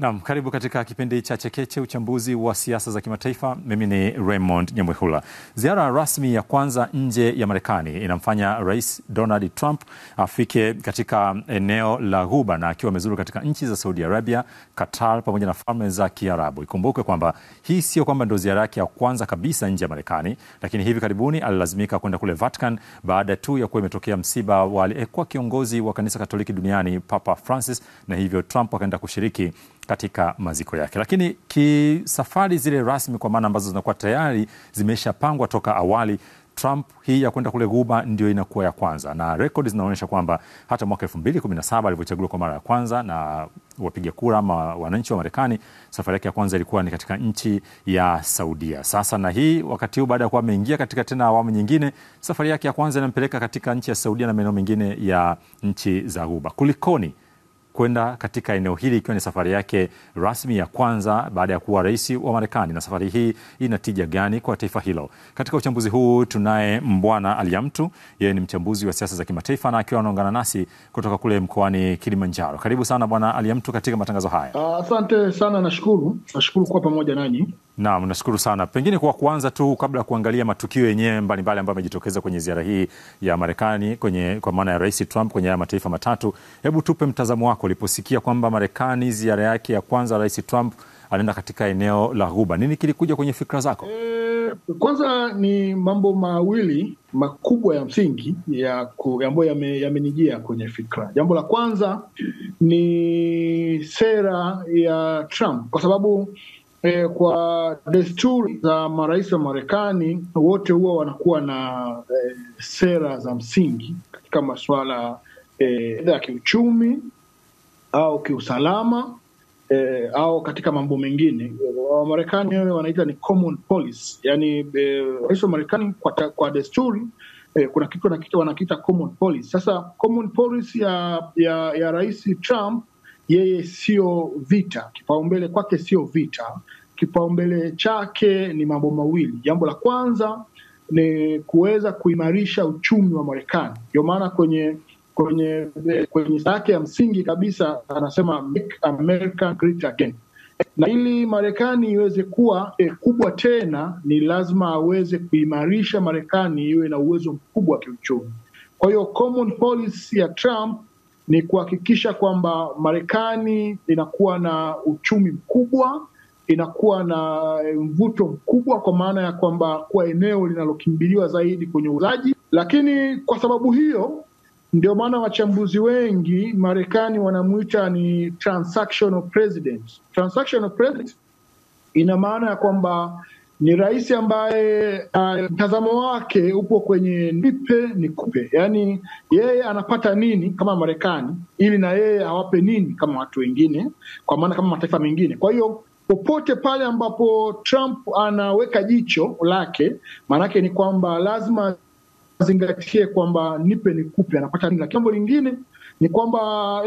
Naam, karibu katika kipindi cha Chekeche, uchambuzi wa siasa za kimataifa. Mimi ni Raymond Nyamwihula. Ziara rasmi ya kwanza nje ya Marekani inamfanya Rais Donald Trump afike katika eneo la Ghuba, na akiwa amezuru katika nchi za Saudi Arabia, Qatar pamoja na Falme za Kiarabu. Ikumbukwe kwamba hii sio kwamba ndio ziara yake ya kwanza kabisa nje ya Marekani, lakini hivi karibuni alilazimika kwenda kule Vatican baada tu ya kuwa imetokea msiba wa aliyekuwa kiongozi wa kanisa Katoliki duniani Papa Francis, na hivyo Trump akaenda kushiriki katika maziko yake. Lakini kisafari zile rasmi, kwa maana ambazo zinakuwa tayari zimeshapangwa toka awali, Trump hii ya kwenda kule Ghuba ndio inakuwa ya kwanza, na rekodi zinaonyesha kwamba hata mwaka 2017 alivyochaguliwa kwa mara ya kwanza na wapiga kura ama wananchi wa Marekani, safari yake ya kwanza ilikuwa ni katika nchi ya Saudia. Sasa na hii wakati huu, baada ya kuwa ameingia katika tena awamu nyingine, safari yake ya kwanza inampeleka katika nchi ya Saudia na maeneo mengine ya nchi za Ghuba. Kulikoni kwenda katika eneo hili ikiwa ni safari yake rasmi ya kwanza baada ya kuwa rais wa Marekani, na safari hii ina tija gani kwa taifa hilo? Katika uchambuzi huu tunaye Mbwana Aliamtu, yeye ni mchambuzi wa siasa za kimataifa na akiwa anaungana nasi kutoka kule mkoani Kilimanjaro. Karibu sana Bwana Aliamtu katika matangazo haya. Asante sana, nashukuru kuwa pamoja nanyi. Naam, nashukuru sana. Pengine kwa kuanza tu, kabla ya kuangalia matukio yenyewe mbalimbali ambayo yamejitokeza kwenye ziara hii ya Marekani kwa maana ya Rais Trump kwenye haya mataifa matatu, hebu tupe mtazamo wako uliposikia kwamba Marekani ziara yake ya kwanza Rais Trump anaenda katika eneo la Ghuba. Nini kilikuja kwenye fikra zako? Kwanza ni mambo mawili makubwa ya msingi ambayo yamenijia kwenye fikra. Jambo la kwanza ni sera ya Trump, kwa sababu kwa desturi za marais wa Marekani wote huwa wanakuwa na sera za msingi katika masuala ya kiuchumi au kiusalama au katika mambo mengine. Wamarekani wanaita ni common policy, yani rais wa Marekani kwa desturi kuna kitu wanakiita common policy. Sasa common policy ya Rais Trump, yeye sio vita, kipaumbele kwake sio vita. Kipaumbele chake ni mambo mawili. Jambo la kwanza ni kuweza kuimarisha uchumi wa Marekani. Ndio maana kwenye yake ya msingi kabisa anasema Make America Great Again. Na ili Marekani iweze kuwa kubwa tena, ni lazima aweze kuimarisha Marekani iwe na uwezo mkubwa wa kiuchumi. Kwa hiyo common policy ya Trump ni kuhakikisha kwamba Marekani inakuwa na uchumi mkubwa, inakuwa na mvuto mkubwa, kwa maana ya kwamba kuwa eneo linalokimbiliwa zaidi kwenye uuzaji. Lakini kwa sababu hiyo ndio maana wachambuzi wengi Marekani wanamuita ni transactional president. Transactional president ina maana ya kwamba ni rais ambaye mtazamo wake upo kwenye nipe nikupe, yaani yeye anapata nini kama Marekani ili na yeye awape nini kama watu wengine, kwa maana kama mataifa mengine. Kwa hiyo popote pale ambapo Trump anaweka jicho lake, maanake ni kwamba lazima zingatie kwamba nipe nikupe, anapata nini. Lakini jambo lingine ni kwamba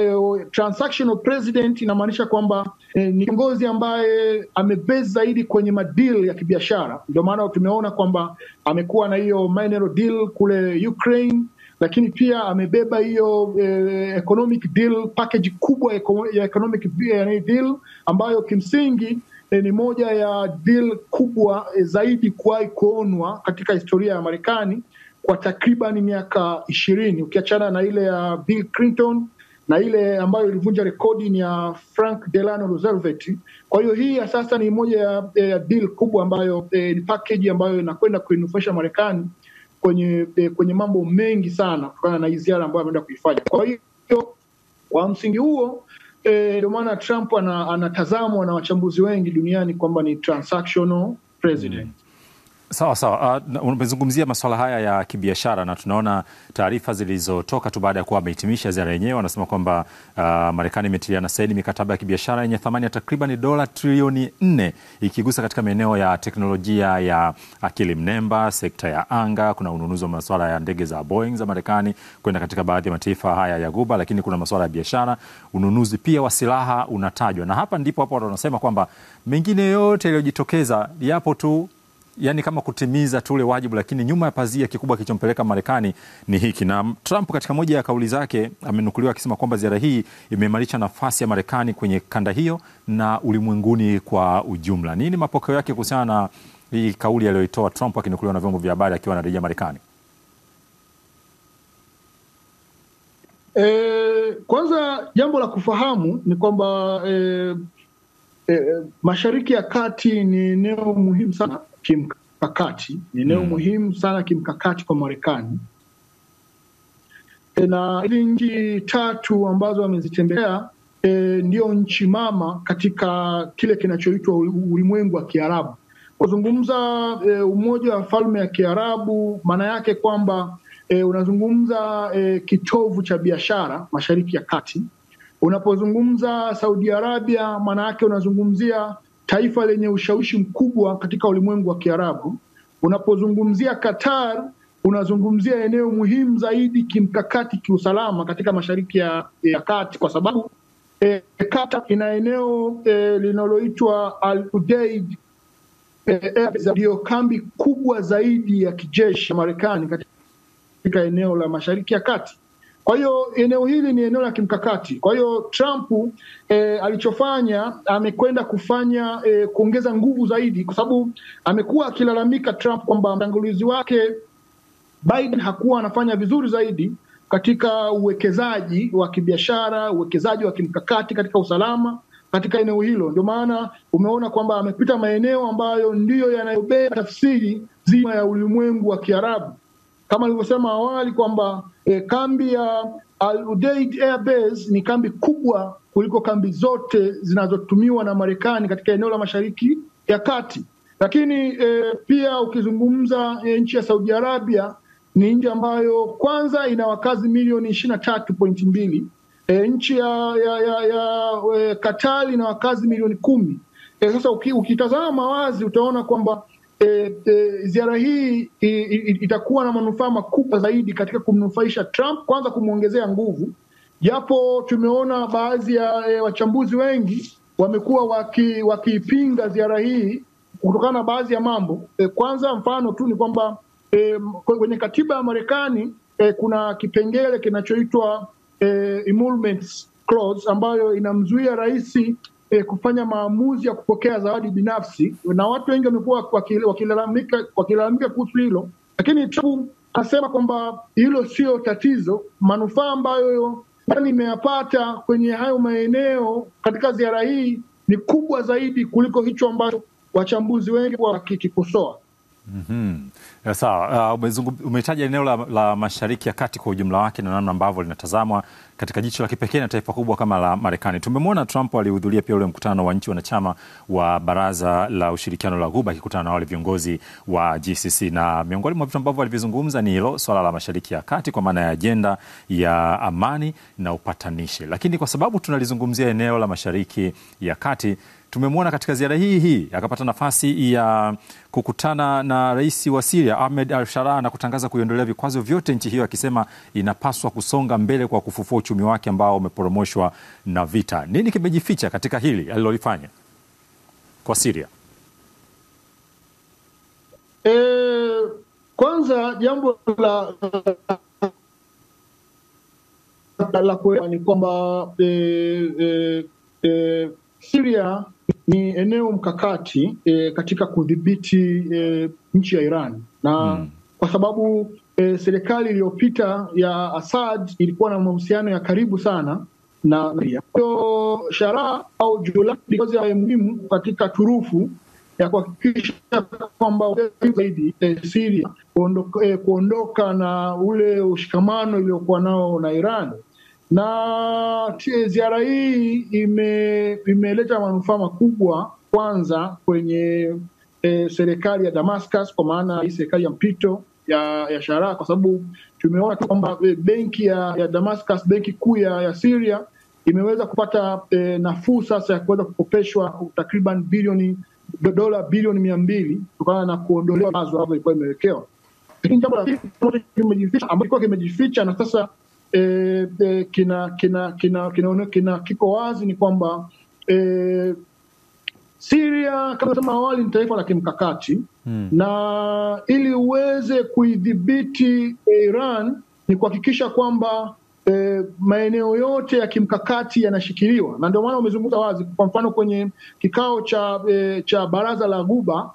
transactional president inamaanisha kwamba ni kiongozi ambaye amebase zaidi kwenye madeal ya kibiashara. Ndio maana tumeona kwamba amekuwa na hiyo mineral deal kule Ukraine, lakini pia amebeba hiyo economic deal, package kubwa ya economic deal ambayo kimsingi ni moja ya deal kubwa zaidi kuwahi kuonwa katika historia ya Marekani kwa takriban miaka 20, ukiachana na ile ya Bill Clinton na ile ambayo ilivunja rekodi ni ya Frank Delano Roosevelt. Kwa hiyo hii ya sasa ni moja ya deal kubwa ambayo ni package ambayo inakwenda kuinufaisha Marekani kwenye mambo mengi sana kutokana na hii ziara ambayo ameenda kuifanya. Kwa hiyo kwa msingi huo ndio maana Trump anatazamwa na wachambuzi wengi duniani kwamba ni transactional president. Sawa. Umezungumzia masuala haya ya kibiashara, na tunaona taarifa zilizotoka tu baada ya kuwa amehitimisha ziara yenyewe. Wanasema kwamba Marekani imetiliana saini mikataba ya kibiashara yenye thamani ya takriban dola trilioni 4, ikigusa katika maeneo ya teknolojia ya akili mnemba, sekta ya anga. Kuna ununuzi wa masuala ya ndege za Boeing za Marekani kwenda katika baadhi ya mataifa haya ya Ghuba, lakini kuna masuala ya biashara, ununuzi pia wa silaha unatajwa. Na hapo watu wanasema kwamba mengine yote yaliyojitokeza yapo tu yani kama kutimiza tu ule wajibu, lakini nyuma ya pazia kikubwa kilichompeleka Marekani ni hiki. Na Trump katika moja ya kauli zake amenukuliwa akisema kwamba ziara hii imeimarisha nafasi ya Marekani kwenye kanda hiyo na ulimwenguni kwa ujumla. Nini mapokeo yake kuhusiana na hii kauli aliyoitoa Trump akinukuliwa na vyombo vya habari akiwa anarejea Marekani? Kwanza jambo la kufahamu ni kwamba Mashariki ya Kati ni eneo muhimu sana kimkakati, ni eneo muhimu sana kimkakati kwa Marekani, na hizi nchi tatu ambazo wamezitembelea ndio nchi mama katika kile kinachoitwa ulimwengu wa Kiarabu. Kuzungumza umoja wa falme ya Kiarabu, maana yake kwamba unazungumza kitovu cha biashara Mashariki ya Kati. Unapozungumza Saudi Arabia, maana yake unazungumzia taifa lenye ushawishi mkubwa katika ulimwengu wa Kiarabu. Unapozungumzia Qatar, unazungumzia eneo muhimu zaidi kimkakati kiusalama katika Mashariki ya Kati, kwa sababu Qatar ina eneo linaloitwa Al Udeid, ndio kambi kubwa zaidi ya kijeshi ya Marekani katika eneo la Mashariki ya Kati. Kwa hiyo eneo hili ni eneo la kimkakati. Kwa hiyo Trump alichofanya, amekwenda kufanya kuongeza nguvu zaidi, kwa sababu amekuwa akilalamika Trump kwamba mtangulizi wake Biden hakuwa anafanya vizuri zaidi katika uwekezaji wa kibiashara, uwekezaji wa kimkakati katika usalama katika eneo hilo. Ndio maana umeona kwamba amepita maeneo ambayo ndiyo yanayobeba tafsiri zima ya ulimwengu wa Kiarabu. Kama nilivyosema awali kwamba kambi ya Al Udeid Air Base ni kambi kubwa kuliko kambi zote zinazotumiwa na Marekani katika eneo la Mashariki ya Kati. Lakini pia ukizungumza nchi ya Saudi Arabia, ni nchi ambayo kwanza ina wakazi milioni 23.2. Nchi ya Qatar ina wakazi milioni 10. Sasa ukitazama wazi utaona kwamba ziara hii itakuwa na manufaa makubwa zaidi katika kumnufaisha Trump, kwanza kumwongezea nguvu, japo tumeona baadhi ya wachambuzi wengi wamekuwa wakiipinga ziara hii kutokana na baadhi ya mambo. Kwanza mfano tu ni kwamba kwenye katiba ya Marekani kuna kipengele kinachoitwa emoluments clause ambayo inamzuia rais kufanya maamuzi ya kupokea zawadi binafsi, na watu wengi wamekuwa wakilalamika kuhusu hilo, lakini Trump anasema kwamba hilo sio tatizo. Manufaa ambayo nimeyapata kwenye hayo maeneo katika ziara hii ni kubwa zaidi kuliko hicho ambacho wachambuzi wengi wakikikosoa. Sawa, umetaja eneo la Mashariki ya Kati kwa ujumla wake na namna ambavyo linatazamwa katika jicho la kipekee na taifa kubwa kama la Marekani. Tumemwona Trump alihudhuria pia ule mkutano wa nchi wanachama wa Baraza la Ushirikiano la Ghuba akikutana na wale viongozi wa GCC, na miongoni mwa vitu ambavyo alivizungumza ni hilo swala la Mashariki ya Kati kwa maana ya ajenda ya amani na upatanishi. Lakini kwa sababu tunalizungumzia eneo la Mashariki ya Kati, tumemwona katika ziara hii akapata nafasi ya kukutana na rais wa Syria Ahmed al-Sharaa na kutangaza kuiondolea vikwazo vyote nchi hiyo, akisema inapaswa kusonga mbele kwa kufufua uchumi wake ambao umeporomoshwa na vita. Nini kimejificha katika hili alilolifanya kwa Syria? Kwanza jambo la kuelewa ni kwamba Syria ni eneo mkakati katika kudhibiti nchi ya Iran, na kwa sababu serikali iliyopita ya Assad ilikuwa na mahusiano ya karibu sana na Syria. Kwa Sharaa au Julai ni muhimu katika turufu ya kuhakikisha kwamba zaidi Syria kuondoka na ule ushikamano iliyokuwa nao na Iran. Na ziara hii imeleta manufaa makubwa, kwanza kwenye serikali ya Damascus, kwa maana hii serikali ya mpito ya Sharaa, kwa sababu tumeona kwamba benki ya Damascus, benki kuu ya Syria, imeweza kupata nafuu sasa ya kuweza kukopeshwa takriban dola bilioni 200 kutokana na kuondolewa wazo ambalo ilikuwa imewekewa. Lakini jambo la pili ambalo kimejificha na sasa kiko wazi ni kwamba Syria kama sema awali ni taifa la kimkakati na ili uweze kuidhibiti Iran ni kuhakikisha kwamba maeneo yote ya kimkakati yanashikiliwa, na ndio maana umezungumza wazi. Kwa mfano kwenye kikao cha baraza la Ghuba,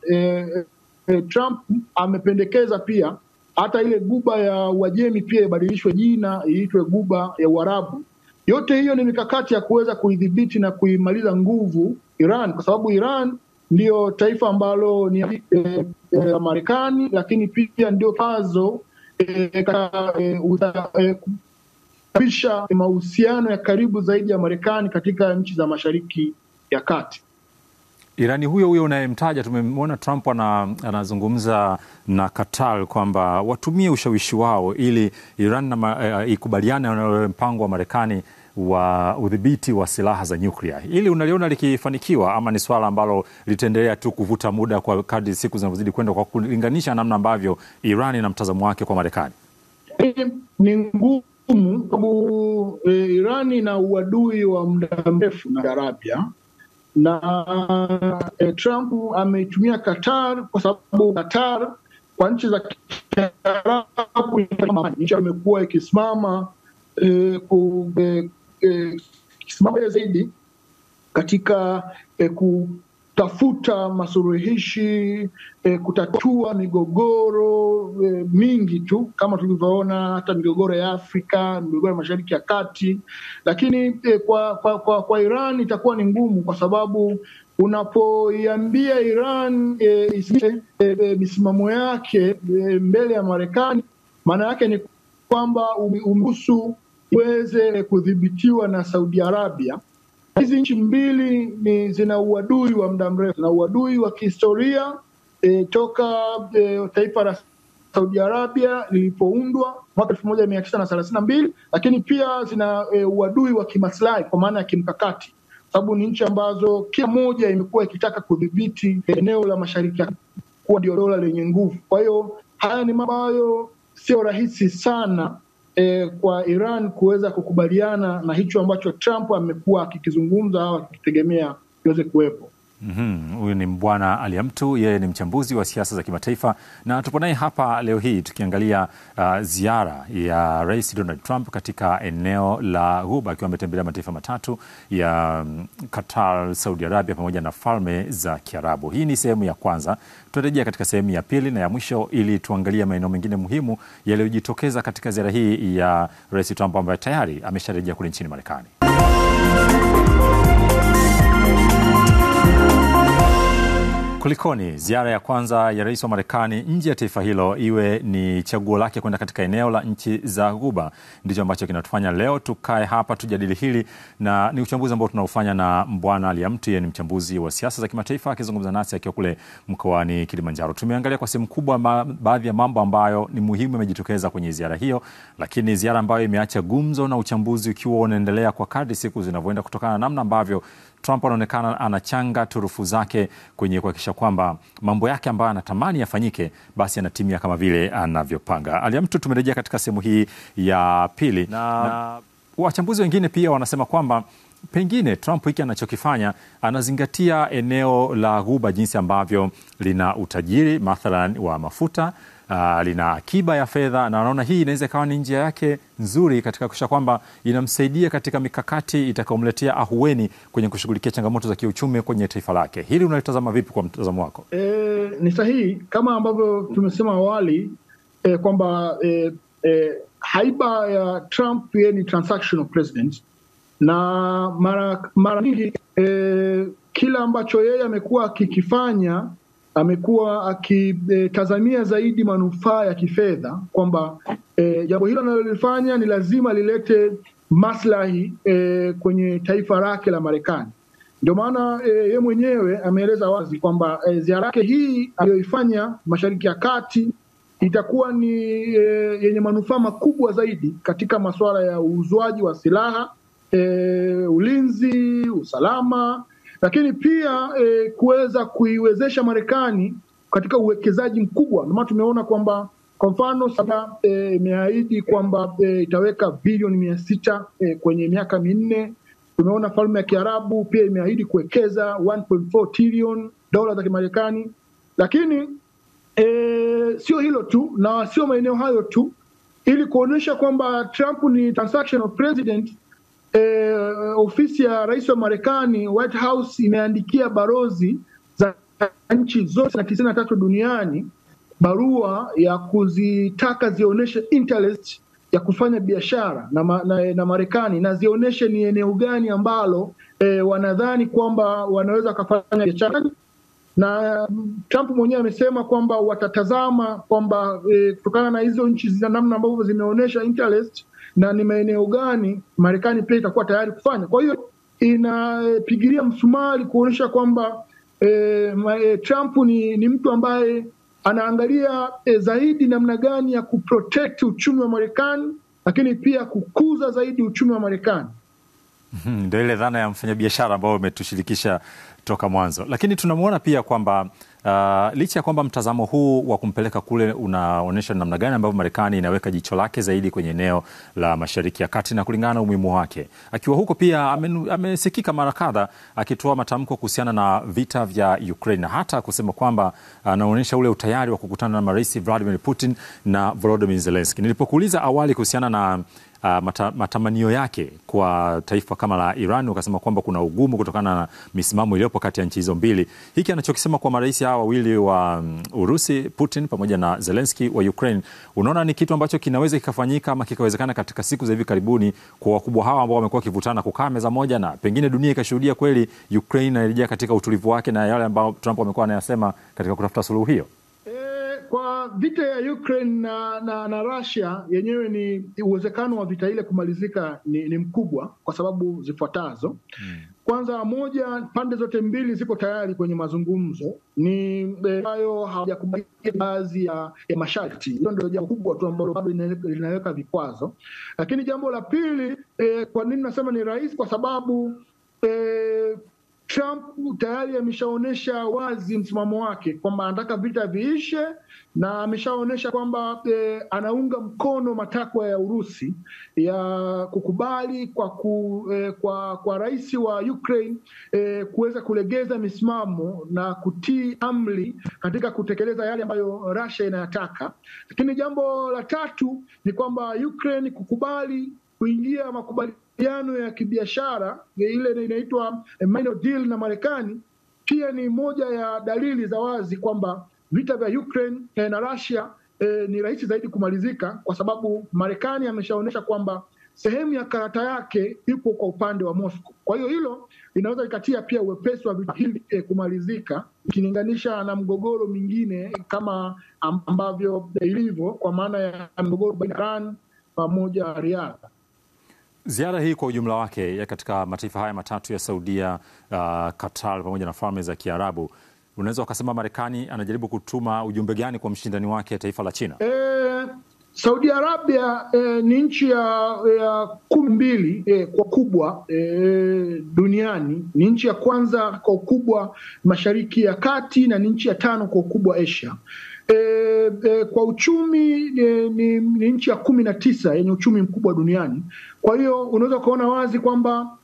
Trump amependekeza pia hata ile Ghuba ya Uajemi pia ibadilishwe jina iitwe Ghuba ya Uarabu. Yote hiyo ni mikakati ya kuweza kuidhibiti na kuimaliza nguvu Iran, kwa sababu Iran ndio taifa ambalo ni Marekani, lakini pia ndio kazo kusababisha mahusiano ya karibu zaidi ya Marekani katika nchi za Mashariki ya Kati. Irani huyo unayemtaja, tumemwona Trump anazungumza na Qatar kwamba watumie ushawishi wao ili Iran ikubaliane na mpango wa Marekani wa udhibiti wa silaha za nyuklia. Ili unaliona likifanikiwa, ama ni swala ambalo litaendelea tu kuvuta muda kwa kadri siku zinavyozidi kwenda, kwa kulinganisha namna ambavyo Iran na mtazamo wake kwa Marekani? Ni ngumu sababu Iran ina uadui wa muda mrefu na Arabia, na Trump ameitumia Qatar kwa sababu Qatar kwa nchi za Kiarabu nchi imekuwa ikisimama zaidi katika kutafuta masuluhishi, kutatua migogoro mingi tu kama tulivyoona, hata migogoro ya Afrika, migogoro ya Mashariki ya Kati. Lakini kwa Iran itakuwa ni ngumu, kwa sababu unapoiambia Iran misimamo yake mbele ya Marekani, maana yake ni kwamba umeruhusu iweze kudhibitiwa na Saudi Arabia. Hizi nchi mbili zina uadui wa muda mrefu, na uadui wa kihistoria toka taifa la Saudi Arabia lilipoundwa mwaka 1932, lakini pia zina uadui wa kimaslahi kwa maana ya kimkakati, sababu ni nchi ambazo kila moja imekuwa ikitaka kudhibiti eneo la Mashariki kuwa ndio dola lenye nguvu. Kwa hiyo haya ni mambo ambayo sio rahisi sana kwa Iran kuweza kukubaliana na hicho ambacho Trump amekuwa akikizungumza au akitegemea kiweze kuwepo. Huyu ni Mbwana Ali Amtu, yeye ni mchambuzi wa siasa za kimataifa, na tupo naye hapa leo hii tukiangalia ziara ya Rais Donald Trump katika eneo la Ghuba, akiwa ametembelea mataifa matatu ya Qatar, Saudi Arabia pamoja na Falme za Kiarabu. Hii ni sehemu ya kwanza. Tutarejea katika sehemu ya pili na ya mwisho ili tuangalie maeneo mengine muhimu yaliyojitokeza katika ziara hii ya Rais Trump ambaye tayari amesharejea kule nchini Marekani. Kulikoni ziara ya kwanza ya rais wa Marekani nje ya taifa hilo iwe ni chaguo lake kwenda katika eneo la nchi za Ghuba? Ndicho ambacho kinatufanya leo tukae hapa tujadili hili, na ni uchambuzi ambao tunaufanya na Mbwana Ali Amtu, yeye ni mchambuzi wa siasa za kimataifa, akizungumza nasi akiwa kule mkoani Kilimanjaro. Tumeangalia kwa sehemu kubwa baadhi ya mambo ambayo ni muhimu yamejitokeza kwenye ziara hiyo, lakini ziara ambayo imeacha gumzo na uchambuzi ukiwa unaendelea kwa kadri siku zinavyoenda, kutokana na namna ambavyo Trump anaonekana anachanga turufu zake kwenye kuhakikisha kwamba mambo yake ambayo anatamani yafanyike basi yanatimia kama vile anavyopanga. Ali Amtu, tumerejea katika sehemu hii ya pili, na wachambuzi wengine pia wanasema kwamba pengine Trump hiki anachokifanya anazingatia eneo la Ghuba jinsi ambavyo lina utajiri mathalan wa mafuta, lina akiba ya fedha, na anaona hii inaweza ikawa ni njia yake nzuri katika kuhakikisha kwamba inamsaidia katika mikakati itakayomletea ahueni kwenye kushughulikia changamoto za kiuchumi kwenye taifa lake. Hili unalitazama vipi kwa mtazamo wako? Ni sahihi kama ambavyo tumesema awali kwamba haiba ya Trump yeye ni transactional president, na mara nyingi kila ambacho yeye amekuwa akikifanya amekuwa akitazamia zaidi manufaa ya kifedha, kwamba jambo hilo analolifanya ni lazima lilete maslahi kwenye taifa lake la Marekani. Ndio maana yeye mwenyewe ameeleza wazi kwamba ziara yake hii aliyoifanya Mashariki ya Kati itakuwa ni yenye manufaa makubwa zaidi katika masuala ya uuzwaji wa silaha, ulinzi, usalama, lakini pia kuweza kuiwezesha Marekani katika uwekezaji mkubwa. Ndio maana tumeona kwamba kwa mfano sasa imeahidi kwamba itaweka bilioni 600 kwenye miaka minne Tumeona falme ya Kiarabu pia imeahidi kuwekeza 1.4 trillion dola za Kimarekani. Lakini sio hilo tu na sio maeneo hayo tu, ili kuonyesha kwamba Trump ni transactional president. Ofisi ya rais wa Marekani, White House, imeandikia barozi za nchi zote na 93 duniani barua ya kuzitaka zionyeshe interest ya kufanya biashara na Marekani, na zionyeshe ni eneo gani ambalo wanadhani kwamba wanaweza kufanya biashara. Na Trump mwenyewe amesema kwamba watatazama kwamba kutokana na hizo nchi za namna ambavyo zimeonyesha interest na ni maeneo gani Marekani pia itakuwa tayari kufanya. Kwa hiyo inapigilia msumari kuonyesha kwamba Trump ni mtu ambaye anaangalia zaidi namna gani ya kuprotect uchumi wa Marekani, lakini pia kukuza zaidi uchumi wa Marekani. Ndio ile dhana ya mfanyabiashara ambao umetushirikisha toka mwanzo. Lakini tunamuona pia kwamba licha ya kwamba mtazamo huu wa kumpeleka kule unaonyesha namna gani ambavyo Marekani inaweka jicho lake zaidi kwenye eneo la Mashariki ya Kati na kulingana na umuhimu wake. Akiwa huko pia amesikika mara kadha akitoa matamko kuhusiana na vita vya Ukraine, na hata kusema kwamba anaonyesha ule utayari wa kukutana na marais Vladimir Putin na Volodymyr Zelensky. Nilipokuuliza awali kuhusiana na matamanio yake kwa taifa kama la Iran, ukasema kwamba kuna ugumu kutokana na misimamo iliyopo kati ya nchi hizo mbili. Hiki anachokisema kwa marais hawa wawili wa Urusi, Putin pamoja na Zelensky wa Ukraine, unaona ni kitu ambacho kinaweza kikafanyika ama kikawezekana katika siku za hivi karibuni kwa wakubwa hawa ambao wamekuwa kivutana kukaa meza moja, na pengine dunia ikashuhudia kweli Ukraine inarejea katika utulivu wake na yale ambao Trump amekuwa anayasema katika kutafuta suluhu hiyo? Kwa vita ya Ukraine na Russia yenyewe, ni uwezekano wa vita ile kumalizika ni mkubwa kwa sababu zifuatazo. Kwanza, moja, pande zote mbili ziko tayari kwenye mazungumzo, ni hayo hawajakubali baadhi ya masharti. Hilo ndio jambo kubwa tu ambalo bado linaweka vikwazo. Lakini jambo la pili, kwa nini nasema ni rais? Kwa sababu Trump tayari ameshaonyesha wazi msimamo wake kwamba anataka vita viishe, na ameshaonyesha kwamba anaunga mkono matakwa ya Urusi ya kukubali kwa rais wa Ukraine kuweza kulegeza misimamo na kutii amri katika kutekeleza yale ambayo Russia inayataka. Lakini jambo la tatu ni kwamba Ukraine kukubali kuingia makubaliano ya kibiashara ile inaitwa minor deal na Marekani, pia ni moja ya dalili za wazi kwamba vita vya Ukraine na Russia ni rahisi zaidi kumalizika, kwa sababu Marekani ameshaonyesha kwamba sehemu ya karata yake ipo kwa upande wa Moscow. Kwa hiyo hilo linaweza likatia pia uwepesi wa vita hili kumalizika, ikilinganisha na mgogoro mingine kama ambavyo ilivyo, kwa maana ya mgogoro baina ya Iran pamoja na Riyadh. Ziara hii kwa ujumla wake ya katika mataifa haya matatu ya Saudia, Qatar pamoja na Falme za Kiarabu, unaweza ukasema Marekani anajaribu kutuma ujumbe gani kwa mshindani wake taifa la China? Saudi Arabia ni nchi ya 12 kwa ukubwa duniani. Ni nchi ya kwanza kwa ukubwa Mashariki ya Kati na ni nchi ya 5 kwa ukubwa Asia. Kwa uchumi ni nchi ya 19 yenye uchumi mkubwa duniani. Kwa hiyo unaweza kuona wazi kwamba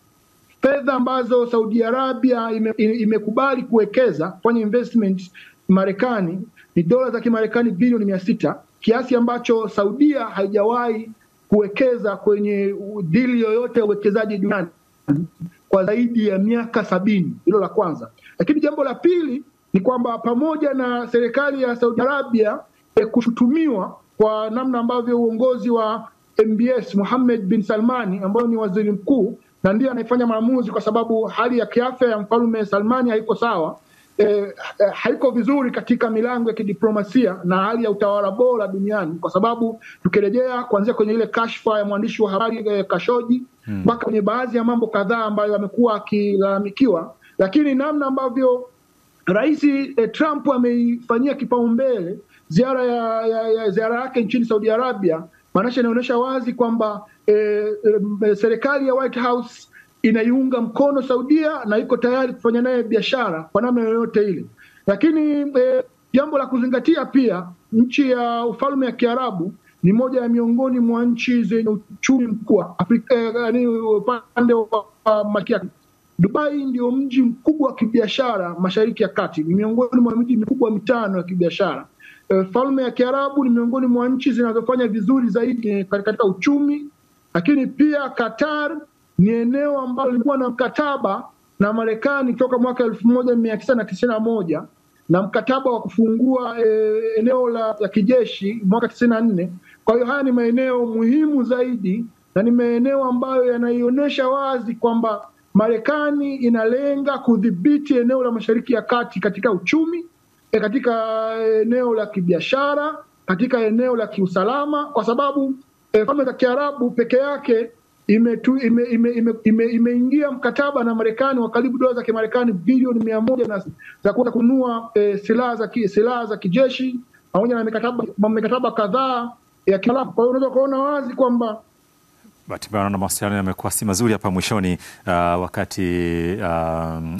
fedha ambazo Saudi Arabia imekubali kuwekeza kufanya investment Marekani ni dola za Kimarekani bilioni 600, kiasi ambacho Saudia haijawahi kuwekeza kwenye dili yoyote ya uwekezaji duniani kwa zaidi ya miaka 70. Hilo la kwanza. Lakini jambo la pili ni kwamba pamoja na serikali ya Saudi Arabia kushutumiwa kwa namna ambavyo uongozi wa MBS Mohammed bin Salmani, ambayo ni waziri mkuu na ndiye anayefanya maamuzi, kwa sababu hali ya kiafya ya mfalme Salmani haiko sawa, haiko vizuri katika milango ya kidiplomasia na hali ya utawala bora duniani, kwa sababu tukirejea kuanzia kwenye ile kashfa ya mwandishi wa habari Khashoggi mpaka kwenye baadhi ya mambo kadhaa ambayo amekuwa akilalamikiwa, lakini namna ambavyo Rais Trump ameifanyia kipaumbele ziara yake nchini Saudi Arabia, maanake inaonyesha wazi kwamba serikali ya White House inaiunga mkono Saudia na iko tayari kufanya naye biashara kwa namna yoyote ile. Lakini jambo la kuzingatia pia, nchi ya Ufalme ya Kiarabu ni moja ya miongoni mwa nchi zenye uchumi mkubwa Afrika, upande wa Mashariki. Dubai ndio mji mkubwa wa kibiashara Mashariki ya Kati, ni miongoni mwa miji mikubwa mitano ya kibiashara. Falme ya Kiarabu ni miongoni mwa nchi zinazofanya vizuri zaidi katika uchumi, lakini pia Qatar ni eneo ambalo lilikuwa na mkataba na Marekani toka mwaka 1991 na mkataba wa kufungua eneo la kijeshi mwaka 94. Kwa hiyo haya ni maeneo muhimu zaidi na ni maeneo ambayo yanaionyesha wazi kwamba Marekani inalenga kudhibiti eneo la Mashariki ya Kati katika uchumi, katika eneo la kibiashara, katika eneo la kiusalama, kwa sababu Falme za Kiarabu peke yake imeingia mkataba na Marekani wa karibu dola za Kimarekani bilioni 100 za kuweza kununua silaha za kijeshi pamoja na mikataba kadhaa ya kialamu. Kwa hiyo unaweza kuona wazi kwamba naona mawasiliano yamekuwa si mazuri hapa mwishoni, wakati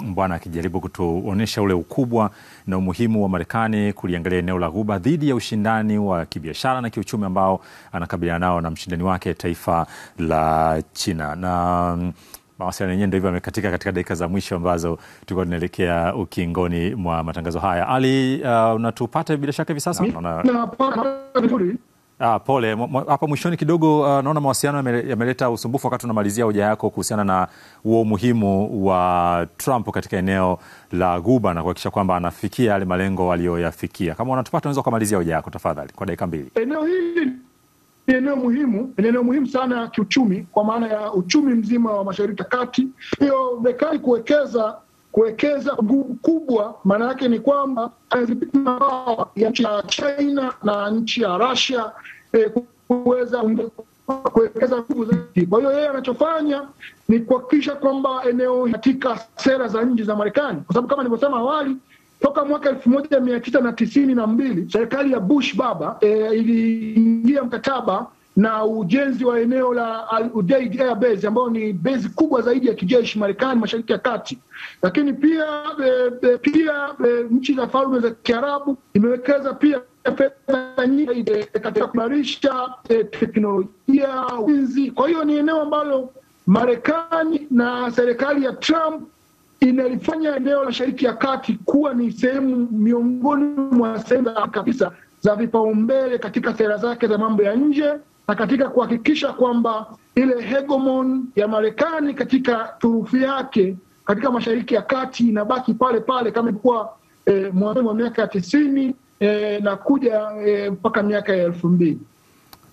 Mbwana akijaribu kutuonesha ule ukubwa na umuhimu wa Marekani kuliangalia eneo la Ghuba dhidi ya ushindani wa kibiashara na kiuchumi ambao anakabiliana nao na mshindani wake taifa la China. Na mawasiliano yenyewe ndio hivyo yamekatika katika dakika za mwisho ambazo tulikuwa tunaelekea ukingoni mwa matangazo haya. Ali, unatupata bila shaka hivi sasa? Pole. Hapa mwishoni kidogo naona mawasiliano yameleta usumbufu wakati tunamalizia hoja yako kuhusiana na huo umuhimu wa Trump katika eneo la Ghuba na kuhakikisha kwamba anafikia yale malengo aliyoyafikia. Kama unatupata unaweza kumalizia hoja yako tafadhali kwa dakika 2. Eneo hili ni eneo muhimu sana kiuchumi, kwa maana ya uchumi mzima wa Mashariki ya Kati. Hiyo Marekani kuwekeza nguvu kubwa, maana yake ni kwamba ya nchi ya China na nchi ya Russia kuweza kuwekeza nguvu zaidi. Kwa hiyo yeye anachofanya ni kuhakikisha kwamba eneo katika sera za nje za Marekani, kwa sababu kama nilivyosema awali, toka mwaka 1992 serikali ya Bush baba iliingia mkataba na ujenzi wa eneo la Al-Udeid Air Base ambao ni base kubwa zaidi ya kijeshi Marekani Mashariki ya Kati. Lakini pia nchi za Falme za Kiarabu imewekeza pia fedha nyingi katika kuimarisha teknolojia, ulinzi. Kwa hiyo ni eneo ambalo Marekani na serikali ya Trump inalifanya eneo la Mashariki ya Kati kuwa ni sehemu miongoni mwa sehemu kabisa za vipaumbele katika sera zake za mambo ya nje na katika kuhakikisha kwamba ile hegemon ya Marekani katika turufu yake katika Mashariki ya Kati inabaki pale pale kama ilikuwa mwanzo wa miaka ya 90 na kuja mpaka miaka ya 2000.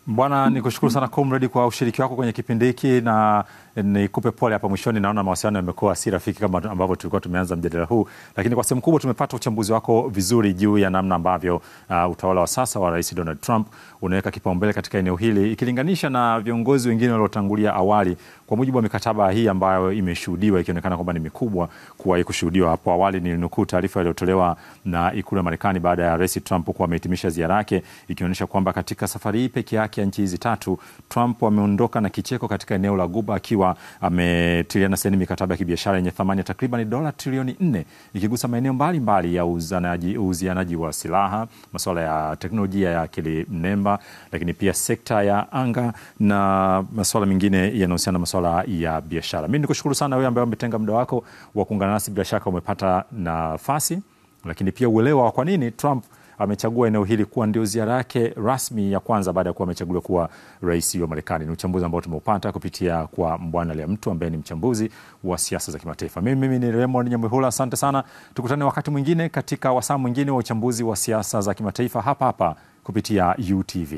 Bwana, nikushukuru sana Comrade kwa ushiriki wako kwenye kipindi hiki na nikupe pole hapa mwishoni. Naona mawasiliano yamekuwa si rafiki kama ambavyo tulikuwa tumeanza mjadala huu, lakini kwa sehemu kubwa tumepata uchambuzi wako vizuri juu ya namna ambavyo utawala wa sasa wa Rais Donald Trump unaweka kipaumbele katika eneo hili ikilinganisha na viongozi wengine waliotangulia awali, kwa mujibu wa mikataba hii ambayo imeshuhudiwa ikionekana kwamba ni mikubwa kuwahi kushuhudiwa. Hapo awali nilinukuu taarifa iliyotolewa na Ikulu ya Marekani baada ya Rais Trump kuwa amehitimisha ziara yake, ikionyesha kwamba katika safari hii pekee yake ya nchi hizi tatu Trump ameondoka na kicheko katika eneo la Ghuba akiwa ametiliana saini mikataba ya kibiashara yenye thamani ya takriban dola trilioni 4 ikigusa maeneo mbalimbali ya uuzianaji wa silaha, masuala ya teknolojia ya akili mnemba, lakini pia sekta ya anga na masuala mengine yanayohusiana na masuala ya biashara. Mimi nikushukuru sana wewe ambaye umetenga muda wako wa kuungana nasi, bila shaka umepata nafasi, lakini pia uelewa wa kwa nini Trump amechagua eneo hili kuwa ndio ziara yake rasmi ya kwanza baada ya kuwa amechaguliwa kuwa rais wa Marekani. Ni uchambuzi ambao tumeupata kupitia kwa Mbwana Liamtu ambaye ni mchambuzi wa siasa za kimataifa. Mimi ni Raymond Nyamwihula, asante sana. Tukutane wakati mwingine katika wasaa mwingine wa uchambuzi wa siasa za kimataifa hapa hapa kupitia UTV.